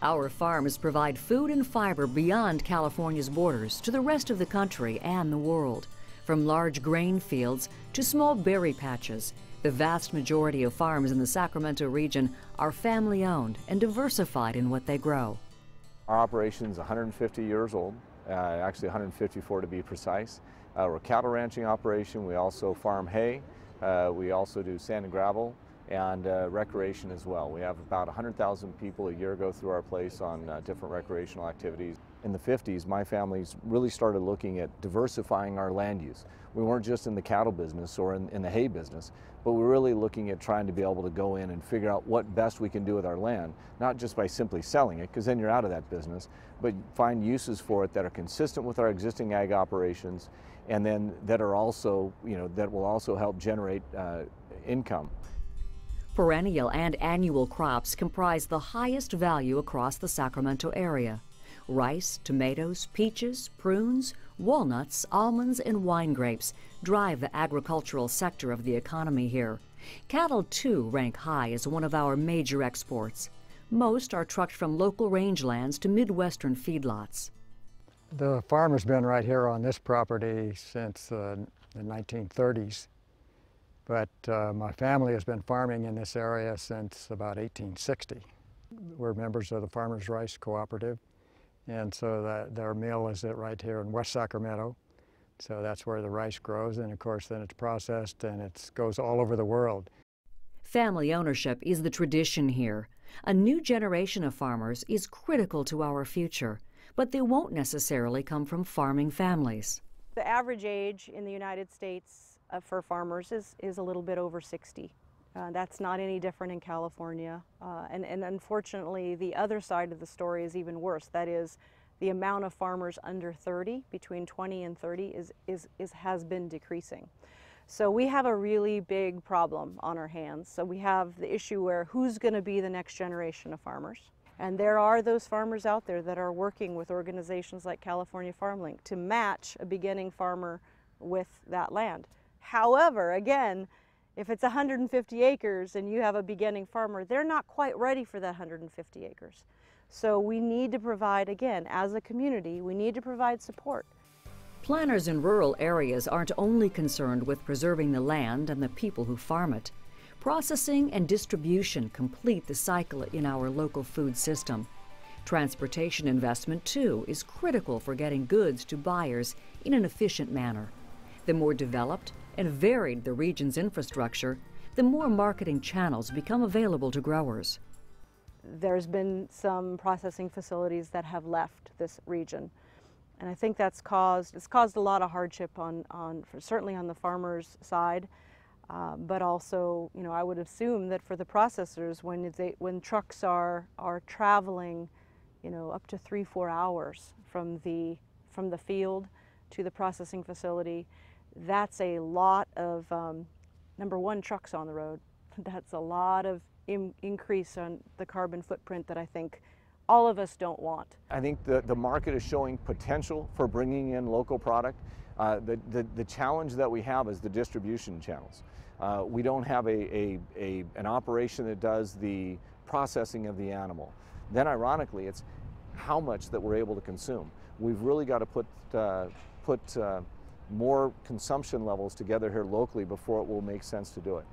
Our farms provide food and fiber beyond California's borders to the rest of the country and the world. From large grain fields to small berry patches, the vast majority of farms in the Sacramento region are family-owned and diversified in what they grow. Our operation is 150 years old, actually 154 to be precise. We're a cattle ranching operation. We also farm hay. We also do sand and gravel and recreation as well. We have about 100,000 people a year go through our place on different recreational activities. In the 50s, my family's really started looking at diversifying our land use. We weren't just in the cattle business or in the hay business, but we're really looking at trying to be able to go in and figure out what best we can do with our land, not just by simply selling it, because then you're out of that business, but find uses for it that are consistent with our existing ag operations, and then that are also, that will also help generate income. Perennial and annual crops comprise the highest value across the Sacramento area. Rice, tomatoes, peaches, prunes, walnuts, almonds, and wine grapes drive the agricultural sector of the economy here. Cattle, too, rank high as one of our major exports. Most are trucked from local rangelands to Midwestern feedlots. The farmer's been right here on this property since the 1930s, but my family has been farming in this area since about 1860. We're members of the Farmers Rice Cooperative, and so their mill is right here in West Sacramento. So that's where the rice grows, and of course then it's processed and it goes all over the world. Family ownership is the tradition here. A new generation of farmers is critical to our future, but they won't necessarily come from farming families. The average age in the United States for farmers is a little bit over 60. That's not any different in California. And unfortunately, the other side of the story is even worse. That is, the amount of farmers under 30, between 20 and 30, has been decreasing. So we have a really big problem on our hands. So we have the issue where who's going to be the next generation of farmers? And there are those farmers out there that are working with organizations like California FarmLink to match a beginning farmer with that land. However, again, if it's 150 acres and you have a beginning farmer, they're not quite ready for that 150 acres. So we need to provide, again, as a community, we need to provide support. Planners in rural areas aren't only concerned with preserving the land and the people who farm it. Processing and distribution complete the cycle in our local food system. Transportation investment, too, is critical for getting goods to buyers in an efficient manner. The more developed and varied the region's infrastructure, the more marketing channels become available to growers. There's been some processing facilities that have left this region, and I think it's caused a lot of hardship certainly on the farmers' side, but also, I would assume that for the processors, when trucks are traveling, up to 3-4 hours from the field to the processing facility, that's a lot of, number one, trucks on the road. That's a lot of increase on the carbon footprint that I think all of us don't want. I think the market is showing potential for bringing in local product. The challenge that we have is the distribution channels. We don't have an operation that does the processing of the animal. Then ironically, it's how much that we're able to consume. We've really got to put more consumption levels together here locally before it will make sense to do it.